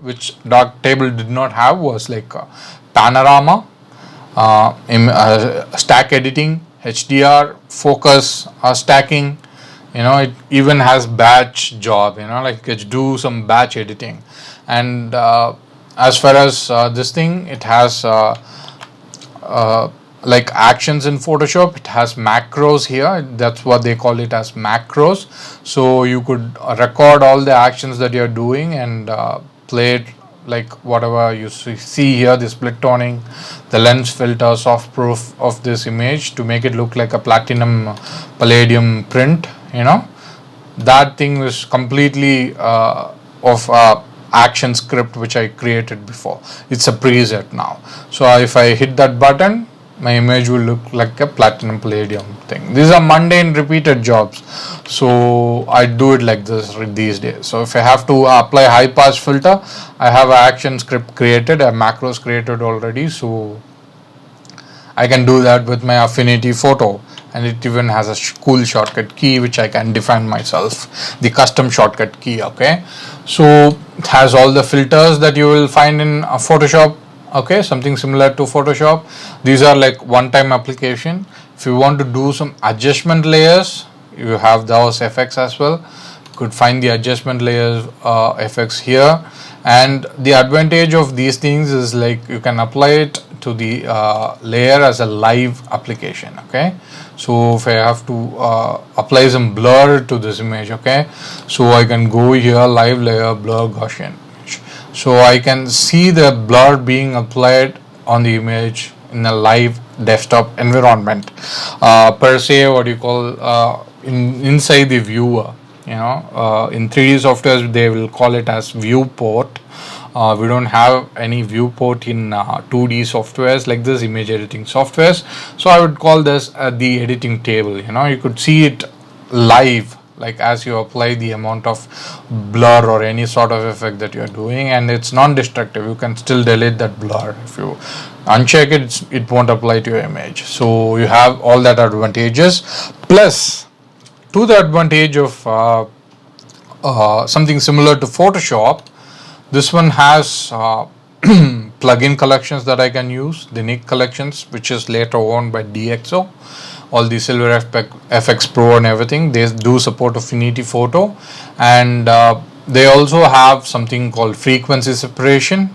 which Darktable did not have was like panorama, stack editing, HDR, focus, stacking. It even has batch job. Like it do some batch editing, and as far as this thing, it has like actions in Photoshop. It has macros here. That's what they call it, as macros. So you could record all the actions that you're doing and play it, like whatever you see here, the split toning, the lens filter, soft proof of this image to make it look like a platinum palladium print. That thing was completely of action script which I created before. It's a preset now. So if I hit that button, my image will look like a platinum palladium thing. These are mundane repeated jobs, so I do it like this these days. So if I have to apply high pass filter, I have an action script created, a macros created already, so I can do that with my Affinity photo. And it even has a cool shortcut key which I can define myself, the custom shortcut key. Okay, so it has all the filters that you will find in Photoshop. Okay, something similar to Photoshop. These are like one-time application. If you want to do some adjustment layers, you have those effects as well. You could find the adjustment layers effects here. And the advantage of these things is like you can apply it to the layer as a live application. Okay, so if I have to apply some blur to this image, okay, so I can go here, live layer, blur Gaussian. So I can see the blur being applied on the image in a live desktop environment, per se, what you call inside the viewer. In 3D software they will call it as viewport. We don't have any viewport in 2D softwares like this, image editing softwares. So I would call this the editing table. You could see it live, like as you apply the amount of blur or any sort of effect that you are doing, and it's non-destructive. You can still delete that blur. If you uncheck it, it won't apply to your image. So you have all that advantages, plus to the advantage of something similar to Photoshop. This one has plugin collections that I can use, the Nick collections, which is later owned by DxO. All the Silver FX Pro and everything, they do support Affinity Photo, and they also have something called frequency separation.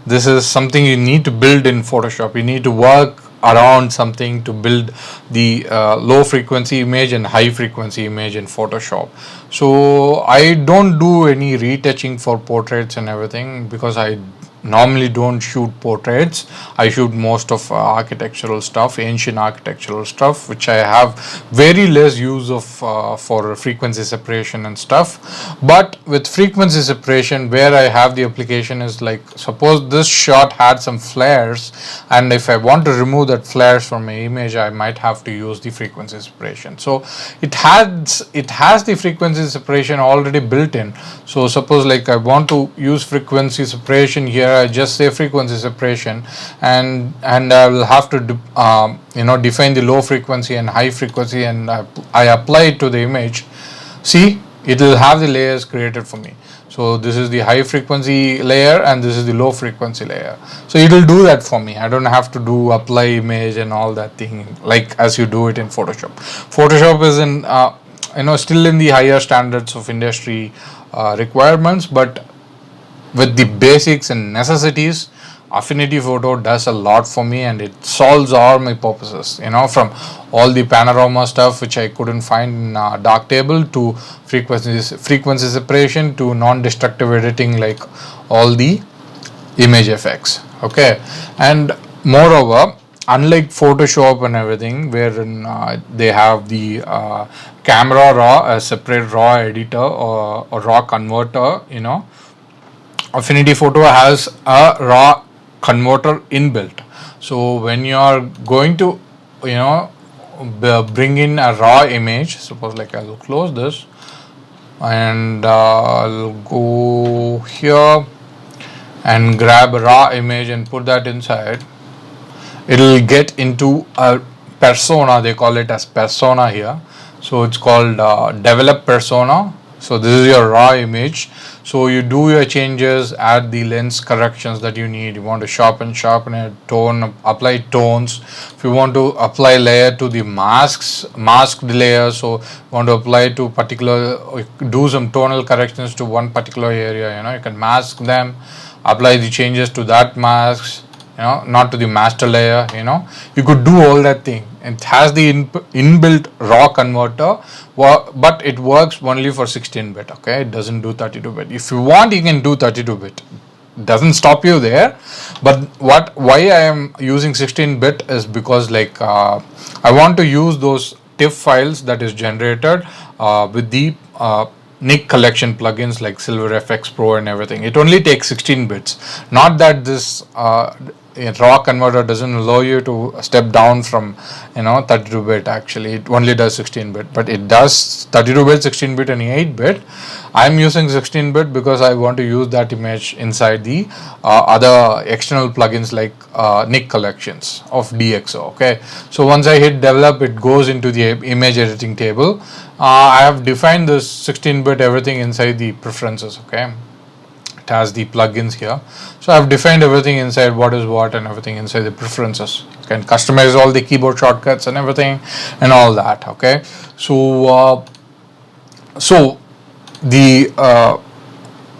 This is something you need to build in Photoshop. You need to work around something to build the low frequency image and high frequency image in Photoshop. So I don't do any retouching for portraits and everything, because I normally don't shoot portraits. I shoot most of architectural stuff, ancient architectural stuff, which I have very less use of for frequency separation and stuff. But with frequency separation, where I have the application is like, suppose this shot had some flares, and if I want to remove that flares from my image, I might have to use the frequency separation. So it has the frequency separation already built in. So suppose like I want to use frequency separation here, I just say frequency separation, and I will have to define the low frequency and high frequency, and I apply it to the image. See, it will have the layers created for me. So this is the high frequency layer and this is the low frequency layer. So it will do that for me. I don't have to do apply image and all that thing like as you do it in Photoshop. Photoshop is in still in the higher standards of industry requirements, but with the basics and necessities, Affinity Photo does a lot for me, and it solves all my purposes. From all the panorama stuff which I couldn't find in Darktable, to frequency separation, to non-destructive editing like all the image effects. Okay, and moreover, unlike Photoshop and everything, wherein they have the camera raw, a separate raw editor or raw converter, Affinity Photo has a raw converter inbuilt. So when you are going to bring in a raw image, suppose like I'll close this and I'll go here and grab a raw image and put that inside, it will get into a persona. They call it as persona here. So it's called develop persona. So this is your raw image. So you do your changes, add the lens corrections that you need. You want to sharpen it, tone, apply tones. If you want to apply layer to the masked layer, so you want to apply to particular, do some tonal corrections to one particular area, you can mask them, apply the changes to that masks, not to the master layer. You could do all that thing. It has the inbuilt raw converter, but it works only for 16-bit. Okay, it doesn't do 32-bit. If you want, you can do 32-bit. Doesn't stop you there. But why I am using 16-bit is because I want to use those TIFF files that is generated with the NIC collection plugins like SilverFX Pro and everything. It only takes 16 bits. Not that this raw converter doesn't allow you to step down from 32-bit. Actually, it only does 16-bit, but it does 32-bit, 16-bit, and 8-bit. I'm using 16-bit because I want to use that image inside the other external plugins like NIC collections of DxO. Okay, so once I hit develop, it goes into the image editing table. I have defined this 16-bit everything inside the preferences. Okay, it has the plugins here, so I've defined everything inside what is what and everything inside the preferences. You can customize all the keyboard shortcuts and everything and all that. Okay, so the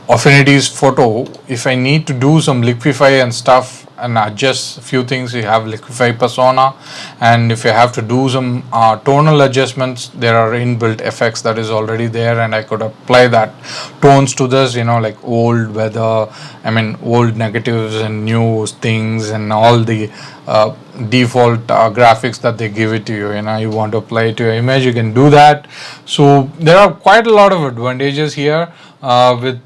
affinities photo, if I need to do some liquify and stuff and adjust a few things, you have liquify persona, and if you have to do some tonal adjustments, there are inbuilt effects that is already there, and I could apply that tones to this, like old weather, old negatives and new things and all the default graphics that they give it to you. You want to apply it to your image, you can do that. So there are quite a lot of advantages here with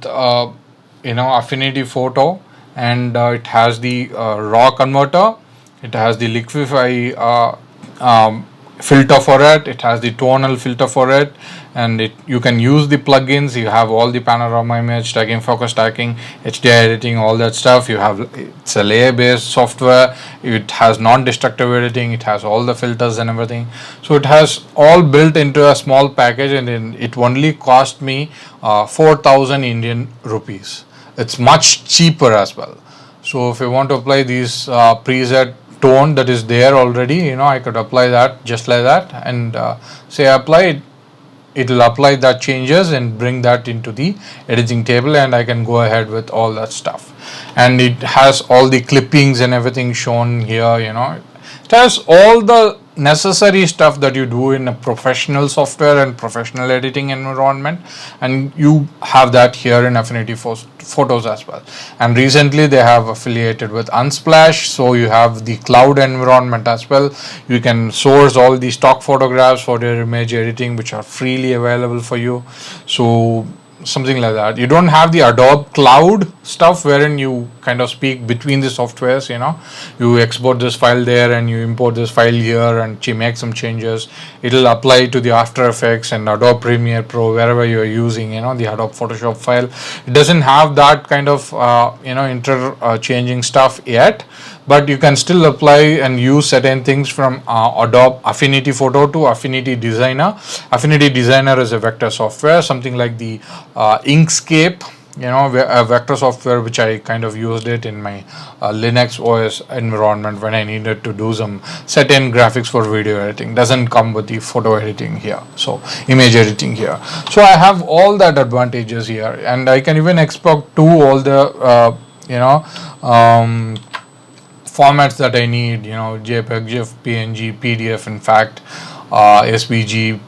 affinity photo, and it has the raw converter, it has the liquify filter for it, it has the tonal filter for it, and you can use the plugins. You have all the panorama image tagging, focus tagging, HDR editing, all that stuff. It's a layer based software. It has non-destructive editing, it has all the filters and everything. So it has all built into a small package, and it only cost me 4,000 Indian rupees. It's much cheaper as well. So if you want to apply these preset tone that is there already, I could apply that just like that, and say apply, it will apply that changes and bring that into the editing table, and I can go ahead with all that stuff. And it has all the clippings and everything shown here. It has all the necessary stuff that you do in a professional software and professional editing environment, and you have that here in Affinity Photos as well. And recently they have affiliated with Unsplash, so you have the cloud environment as well. You can source all the stock photographs for your image editing, which are freely available for you. So something like that. You don't have the Adobe Cloud stuff wherein you kind of speak between the softwares. You export this file there and you import this file here and make some changes. It'll apply to the After Effects and Adobe Premiere Pro wherever you're using the Adobe Photoshop file. It doesn't have that kind of interchanging stuff yet, but you can still apply and use certain things from Adobe Affinity Photo to Affinity Designer. Affinity Designer is a vector software, something like the Inkscape, a vector software which I kind of used it in my Linux OS environment when I needed to do some certain graphics for video editing. Doesn't come with the photo editing here, so image editing here. So I have all that advantages here, and I can even export to all the formats that I need, JPEG, GIF, PNG, PDF, in fact, SVG,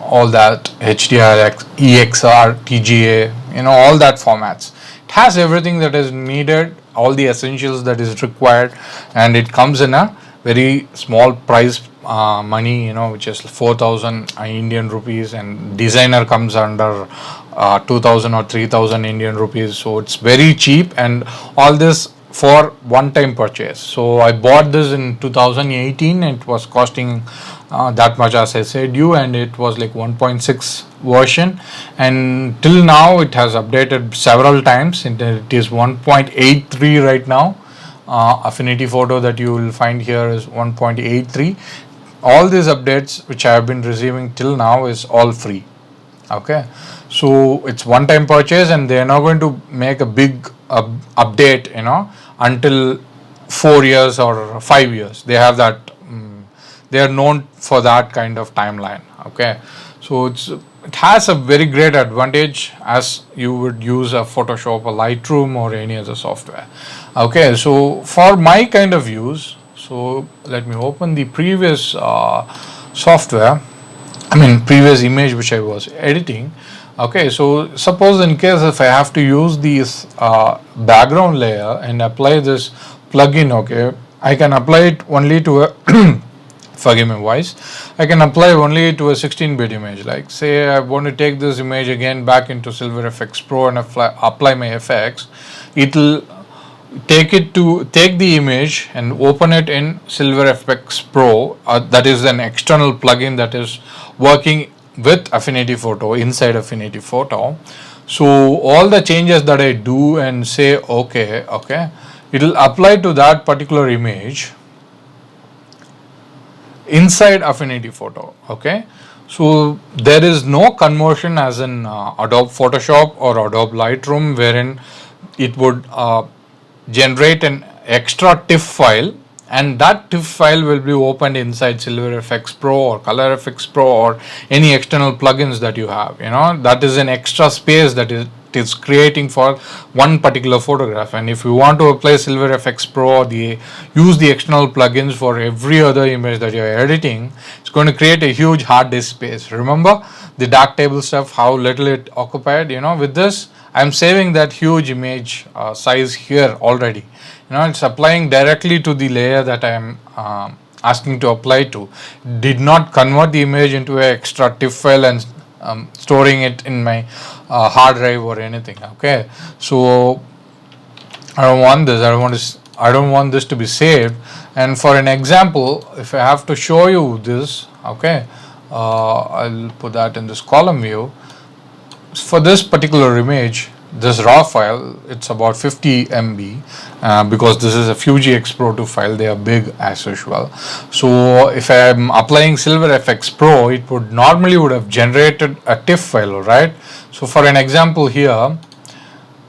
all that, HDR, EXR, TGA, all that formats. It has everything that is needed, all the essentials that is required, and it comes in a very small price money, which is 4,000 Indian rupees, and designer comes under 2,000 or 3,000 Indian rupees. So it's very cheap, and all this for one-time purchase. So I bought this in 2018. It was costing that much, as I said you, and it was like 1.6 version, and till now it has updated several times, and it is 1.83 right now. Affinity Photo that you will find here is 1.83. All these updates which I have been receiving till now is all free. Okay, so it's one time purchase and they are not going to make a big update, until 4 years or 5 years. They have that, they are known for that kind of timeline. Okay, so it has a very great advantage as you would use a Photoshop, a Lightroom, or any other software. Okay, so for my kind of use, so let me open the previous software, previous image which I was editing. Okay, so suppose in case if I have to use this background layer and apply this plugin, okay, I can apply it only to a forgive my voice, I can apply only to a 16-bit image. Like say I want to take this image again back into Silver FX Pro and apply my effects, it will take the image and open it in Silver FX Pro. That is an external plugin that is working with Affinity Photo, inside Affinity Photo. So all the changes that I do and say okay, it will apply to that particular image inside Affinity Photo. Okay, so there is no conversion as in Adobe Photoshop or Adobe Lightroom, wherein it would generate an extra TIFF file, and that TIFF file will be opened inside Silver FX Pro or Color FX Pro or any external plugins that you have. That is an extra space that it is creating for one particular photograph. And if you want to apply Silver FX Pro or use the external plugins for every other image that you are editing, it's going to create a huge hard disk space. Remember the Darktable stuff, how little it occupied. With this I'm saving that huge image size here already. It's applying directly to the layer that I am asking to apply to. Did not convert the image into an extra TIFF file and storing it in my hard drive or anything. Okay, so I don't want this. I don't want this to be saved. And for an example, if I have to show you this, okay, I'll put that in this column view. For this particular image, this raw file, it's about 50 MB because this is a Fuji X Pro 2 file. They are big as usual. So if I am applying Silver FX Pro, it would have generated a TIFF file, right? So for an example here,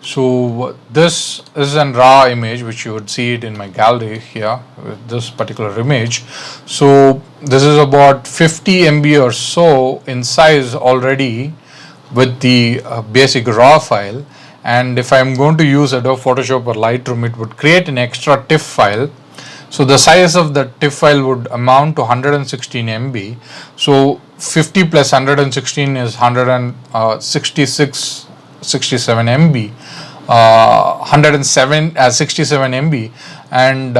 so this is a raw image which you would see it in my gallery here with this particular image. So this is about 50 MB or so in size already with the basic raw file. And if I am going to use Adobe Photoshop or Lightroom, it would create an extra TIFF file. So the size of the TIFF file would amount to 116 MB. So 50 plus 116 is 67 MB. 67 MB, and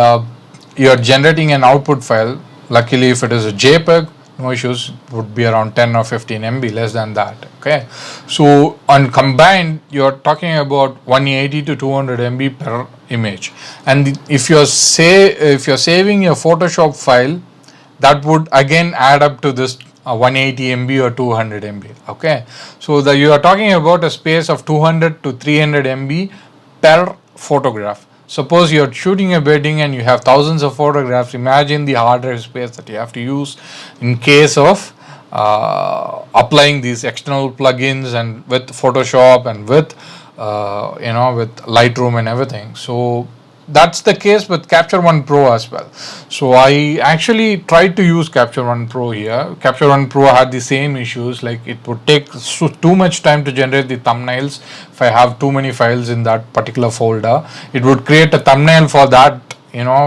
you are generating an output file. Luckily, if it is a JPEG, no issues, would be around 10 or 15 MB, less than that. Okay, so on combined, you are talking about 180 to 200 MB per image. And if you're saving your Photoshop file, that would again add up to this 180 MB or 200 MB. Okay, so you are talking about a space of 200 to 300 MB per photograph. Suppose you're shooting a wedding and you have thousands of photographs. Imagine the hard drive space that you have to use in case of applying these external plugins and with Photoshop and with with Lightroom and everything. So that's the case with Capture One Pro as well. So I actually tried to use Capture One Pro here. Capture One Pro had the same issues, like it would take too much time to generate the thumbnails. If I have too many files in that particular folder, it would create a thumbnail for that,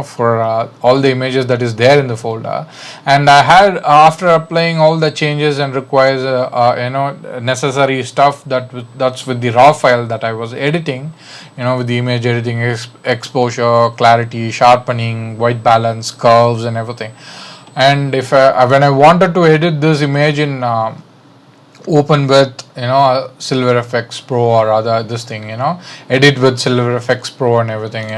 for all the images that is there in the folder. And I had, after applying all the changes and requires necessary stuff that's with the raw file that I was editing, with the image editing, exposure, clarity, sharpening, white balance, curves and everything. And if when I wanted to edit this image in open with Silver FX Pro or other this thing, edit with Silver FX Pro and everything,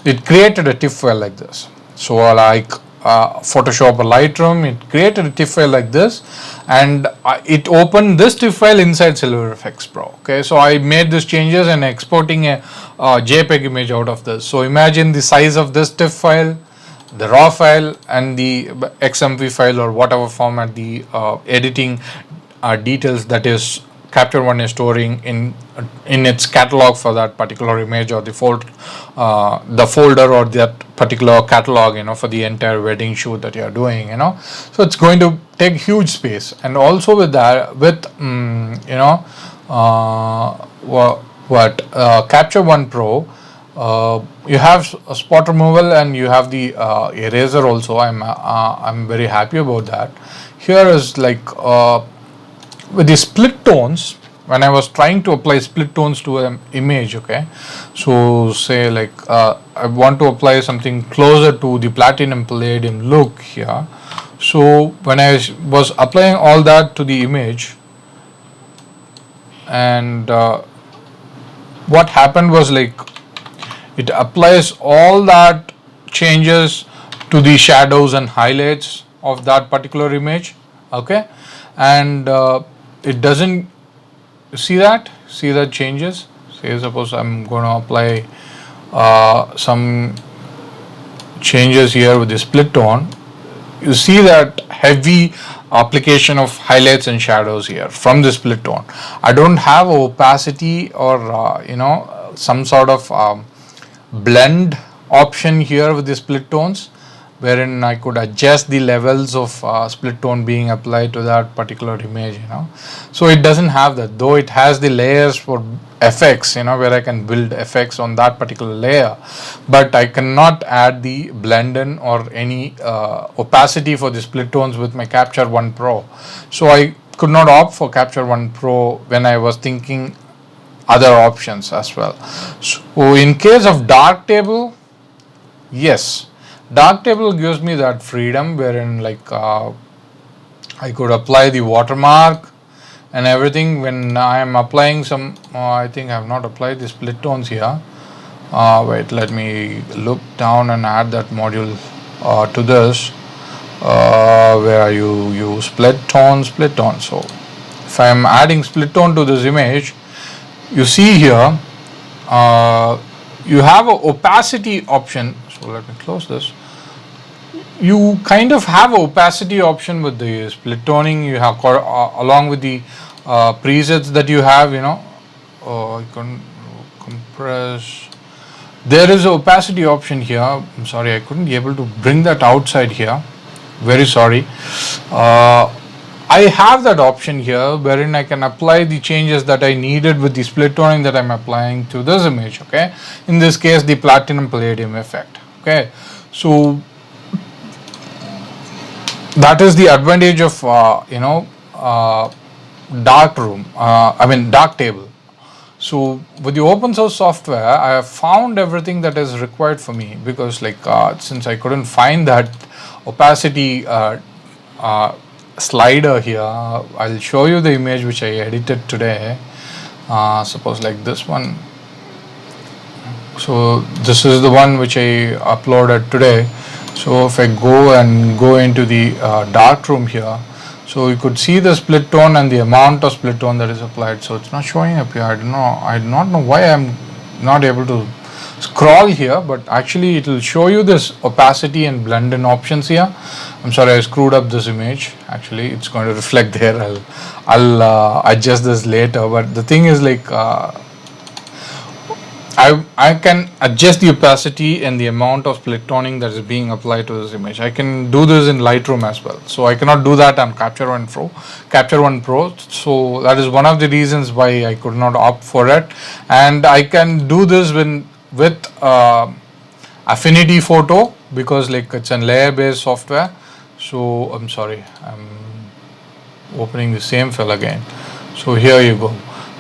it created a TIFF file like this. So like Photoshop or Lightroom, it created a TIFF file like this, and it opened this TIFF file inside Silver FX Pro. Okay, so I made these changes and exporting a JPEG image out of this. So imagine the size of this TIFF file, the raw file, and the XMP file or whatever format the editing details that is Capture One is storing in its catalog for that particular image, or the folder or that particular catalog, for the entire wedding shoot that you are doing, so it's going to take huge space. And also with that, with Capture One Pro, you have a spot removal and you have the eraser also. I'm very happy about that. Here is like with the split tones. When I was trying to apply split tones to an image, okay, so say like I want to apply something closer to the platinum palladium look here. So when I was applying all that to the image, and what happened was like it applies all that changes to the shadows and highlights of that particular image, okay, and it doesn't see that changes. Say suppose I'm going to apply some changes here with the split tone. You see that heavy application of highlights and shadows here from the split tone. I don't have opacity or some sort of blend option here with the split tones, wherein I could adjust the levels of split tone being applied to that particular image, So it doesn't have that, though it has the layers for effects, where I can build effects on that particular layer, but I cannot add the blend in or any opacity for the split tones with my Capture One Pro. So I could not opt for Capture One Pro when I was thinking other options as well. So in case of Darktable, yes, Darktable gives me that freedom wherein like I could apply the watermark and everything when I am applying some I think I have not applied the split tones here. Wait, let me look down and add that module to this where you split tone. So if I am adding split tone to this image, you see here you have an opacity option. So let me close this. You kind of have an opacity option with the split toning. You have along with the presets that you have, you can compress. There is an opacity option here. I'm sorry, I couldn't be able to bring that outside here. Very sorry. I have that option here wherein I can apply the changes that I needed with the split toning that I'm applying to this image, okay. In this case, the platinum palladium effect, okay. So that is the advantage of Darktable. So with the open source software, I have found everything that is required for me, because like since I couldn't find that opacity slider here, I'll show you the image which I edited today. Suppose like this one. So this is the one which I uploaded today. So if I go into the darkroom here, so you could see the split tone and the amount of split tone that is applied. So it's not showing up here. I do not know why I'm not able to scroll here, but actually it will show you this opacity and blend in options here. I'm sorry, I screwed up this image. Actually, it's going to reflect there. I'll adjust this later. But the thing is like I can adjust the opacity and the amount of split toning that is being applied to this image. I can do this in Lightroom as well. So I cannot do that on Capture One Pro. So that is one of the reasons why I could not opt for it. And I can do this with Affinity Photo, because like it's a layer based software. So I'm sorry, I'm opening the same file again. So here you go.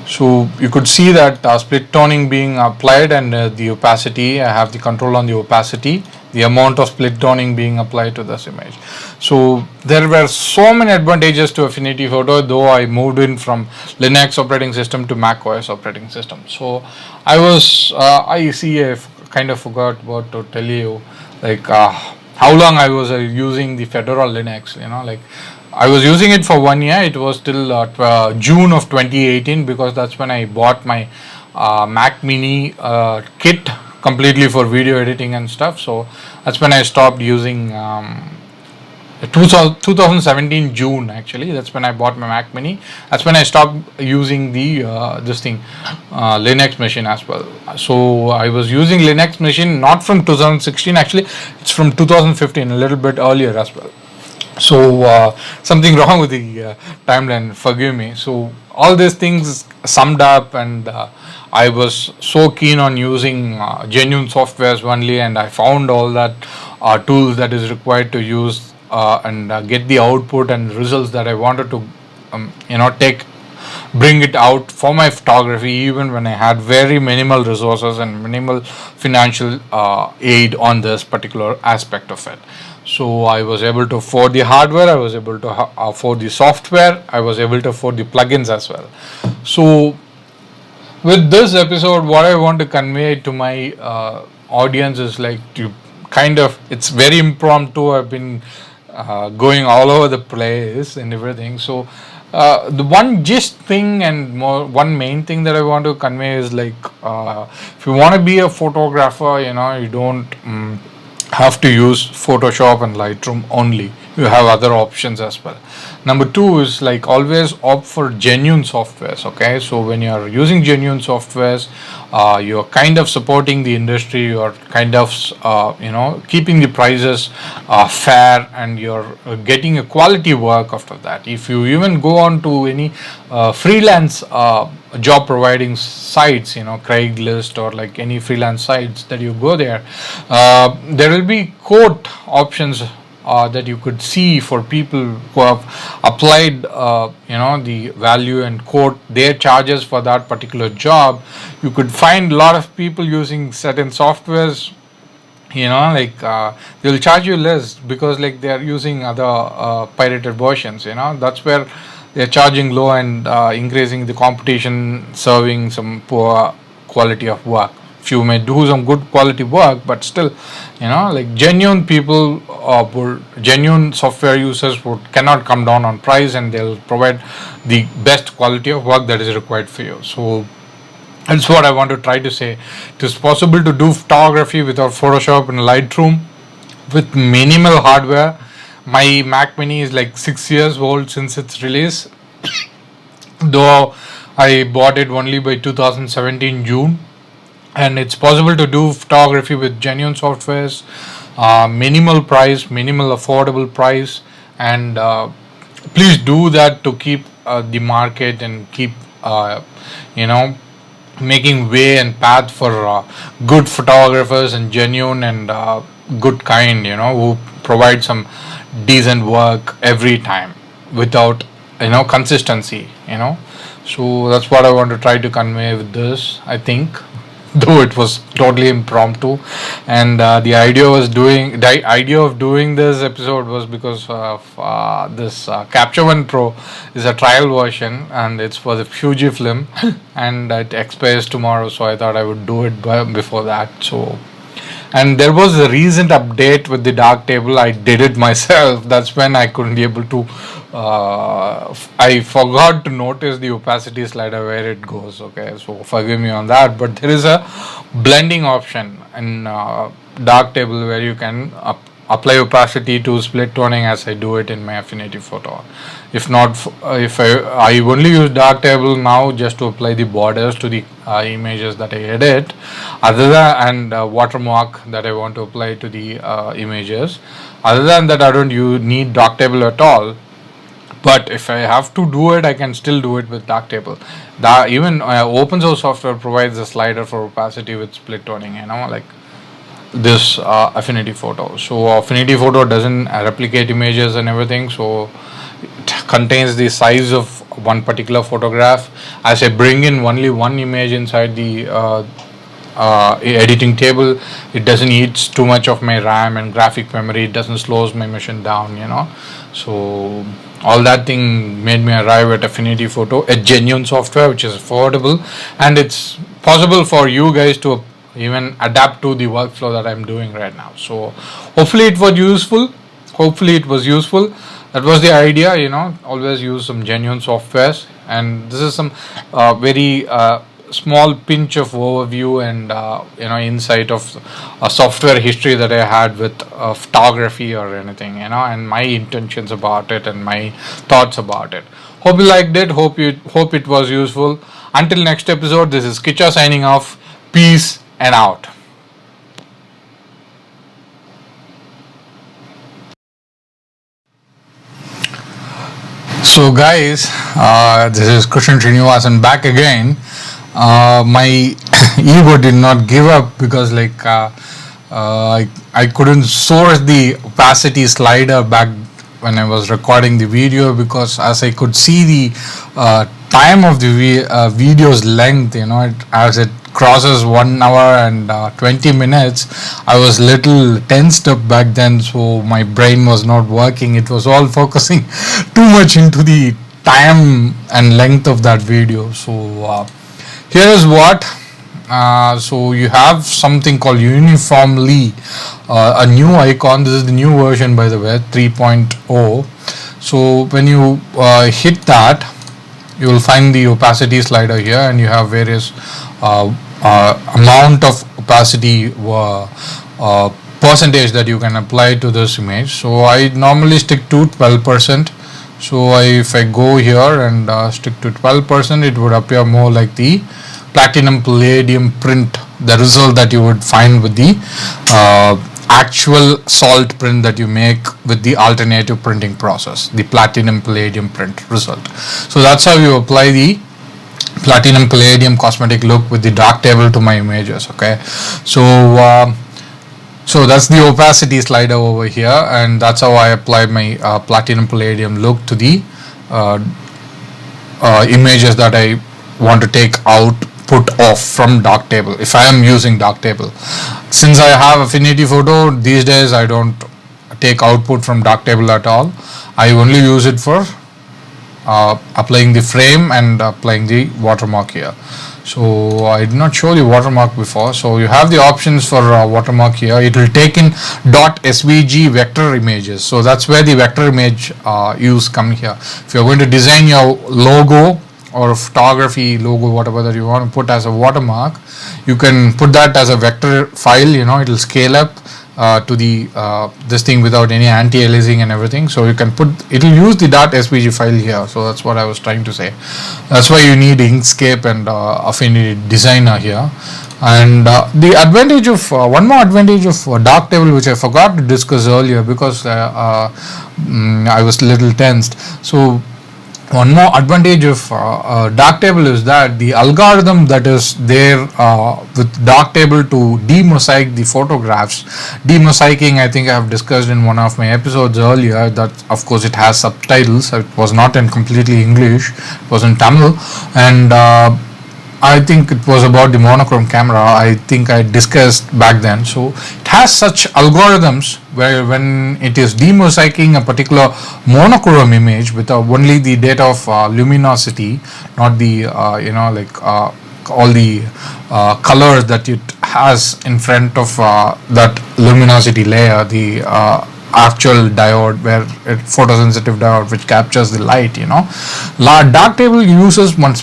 So you could see that split toning being applied, and the opacity, I have the control on the opacity, the amount of split toning being applied to this image. So there were so many advantages to Affinity Photo, though I moved in from Linux operating system to MacOS operating system. So I kind of forgot what to tell you, like how long I was using the Fedora Linux, like I was using it for 1 year. It was till June of 2018, because that's when I bought my Mac Mini kit completely for video editing and stuff. So that's when I stopped using 2017 June, actually. That's when I bought my Mac Mini. That's when I stopped using the Linux machine as well. So I was using Linux machine not from 2016, actually. It's from 2015, a little bit earlier as well. So something wrong with the timeline, forgive me. So all these things summed up, and I was so keen on using genuine softwares only, and I found all that tools that is required to use and get the output and results that I wanted to bring it out for my photography, even when I had very minimal resources and minimal financial aid on this particular aspect of it. So I was able to afford the hardware, I was able to afford the software, I was able to afford the plugins as well. So with this episode, what I want to convey to my audience is like to it's very impromptu. I've been going all over the place and everything. So the one gist thing and one main thing that I want to convey is like if you want to be a photographer, you don't have to use Photoshop and Lightroom only. You have other options as well. Number two is like always opt for genuine softwares. Okay, so when you are using genuine softwares, you're kind of supporting the industry. You're kind of keeping the prices fair, and you're getting a quality work after that. If you even go on to any freelance job providing sites, Craigslist or like any freelance sites that you go there, there will be quote options that you could see for people who have applied the value and quote their charges for that particular job. You could find a lot of people using certain softwares, they'll charge you less because like they are using other pirated versions. That's where they're charging low and increasing the competition, serving some poor quality of work. You may do some good quality work, but still, like genuine people, genuine software users cannot come down on price, and they'll provide the best quality of work that is required for you. So that's what I want to try to say. It is possible to do photography without Photoshop and Lightroom with minimal hardware. My Mac Mini is like 6 years old since its release, though I bought it only by 2017 June. And it's possible to do photography with genuine softwares, minimal price, minimal affordable price, and please do that to keep the market and keep making way and path for good photographers and genuine and good kind, who provide some decent work every time without consistency. So that's what I want to try to convey with this, I think. Though it was totally impromptu, and the idea of doing this episode was because of this Capture One Pro is a trial version, and it's for the Fujifilm, and it expires tomorrow. So I thought I would do it before that. So, and there was a recent update with the Darktable. I did it myself. That's when I couldn't be able to. I forgot to notice the opacity slider where it goes. Okay, so forgive me on that. But there is a blending option in Darktable where you can apply opacity to split toning, as I do it in my Affinity Photo. If not, if I only use Darktable now just to apply the borders to the images that I edit, other than and watermark that I want to apply to the images. Other than that, I don't need Darktable at all. But if I have to do it, I can still do it with Darktable. Even open source software provides a slider for opacity with split toning, like this Affinity Photo. So Affinity Photo doesn't replicate images and everything, so it contains the size of one particular photograph. As I bring in only one image inside the editing table, it doesn't eat too much of my RAM and graphic memory. It doesn't slows my machine down, So all that thing made me arrive at Affinity Photo, a genuine software which is affordable, and it's possible for you guys to even adapt to the workflow that I'm doing right now. So hopefully it was useful. That was the idea, always use some genuine softwares, and this is some very small pinch of overview and insight of a software history that I had with photography or anything, and my intentions about it and my thoughts about it. Hope you liked it. Hope it was useful. Until next episode, this is Kicha signing off. Peace and out. So guys, this is Krishnan Srinivasan back again. My ego did not give up because I couldn't source the opacity slider back when I was recording the video, because as I could see the time of the video's length, as it crosses 1 hour and 20 minutes, I was little tensed up back then, so my brain was not working. It was all focusing too much into the time and length of that video. So here is what. So you have something called uniformly, a new icon. This is the new version, by the way, 3.0. So when you hit that, you will find the opacity slider here, and you have various amount of opacity percentage that you can apply to this image. So I normally stick to 12%. So if I go here and stick to 12%, it would appear more like the platinum palladium print, the result that you would find with the actual salt print that you make with the alternative printing process, the platinum palladium print result. So that's how you apply the platinum palladium cosmetic look with the Darktable to my images. Okay, so that's the opacity slider over here, and that's how I apply my platinum palladium look to the images that I want to take output off from Darktable, if I am using Darktable. Since I have Affinity Photo, these days I don't take output from Darktable at all. I only use it for applying the frame and applying the watermark here. So I did not show the watermark before. So you have the options for watermark here. It will take in .svg vector images. So that's where the vector image use come here. If you're going to design your logo or photography logo, whatever that you want to put as a watermark, you can put that as a vector file. It will scale up to the this thing without any anti-aliasing and everything. So you can put, it will use the .svg file here. So that's what I was trying to say. That's why you need Inkscape and Affinity Designer here. And the advantage of one more advantage of Darktable, which I forgot to discuss earlier because I was a little tensed. So one more advantage of Darktable is that the algorithm that is there with Darktable to demosaic the photographs. Demosaicing, I think I have discussed in one of my episodes earlier, that of course it has subtitles. It was not in completely English, it was in Tamil, and I think it was about the monochrome camera. I think I discussed back then. So it has such algorithms where when it is demosaicing a particular monochrome image with only the data of luminosity, not the all the colors that it has in front of that luminosity layer, the actual diode, where it photosensitive diode which captures the light. Darktable uses one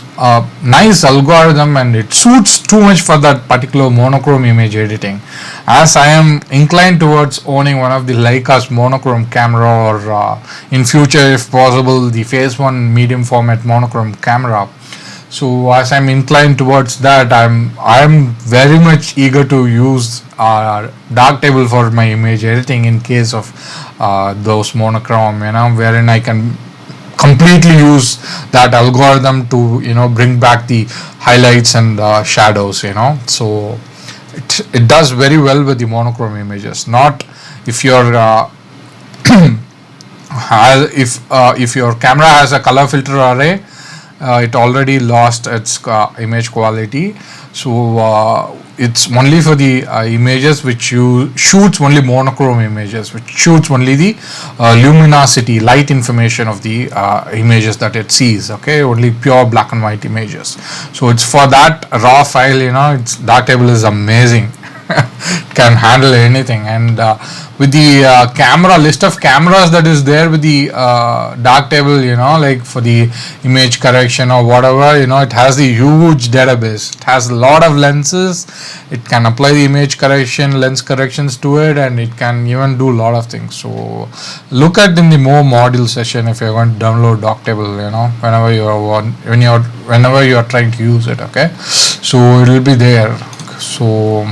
nice algorithm, and it suits too much for that particular monochrome image editing. As I am inclined towards owning one of the Leica's monochrome camera, or in future if possible the phase 1 medium format monochrome camera. So as I'm inclined towards that, I'm very much eager to use Darktable for my image editing in case of those monochrome, wherein I can completely use that algorithm to bring back the highlights and shadows. So it does very well with the monochrome images. Not if your if your camera has a color filter array, it already lost its image quality. So it's only for the images which you shoots only monochrome images, which shoots only the luminosity, light information of the images that it sees. Okay, only pure black and white images. So it's for that raw file. It's Darktable is amazing. can handle anything. And with the camera list of cameras that is there with the Darktable, like for the image correction or whatever, it has the huge database. It has a lot of lenses. It can apply the image correction, lens corrections to it, and it can even do a lot of things. So look at in the more module session if you're going to download Darktable, whenever you are trying to use it. Okay, so it will be there. So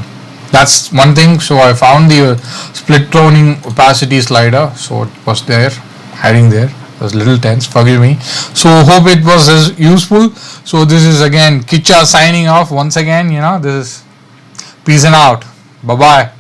that's one thing. So I found the split cloning opacity slider, so it was there, hiding there. It was a little tense, forgive me. So hope it was as useful. So this is again Kicha signing off once again. This is peace and out. Bye bye.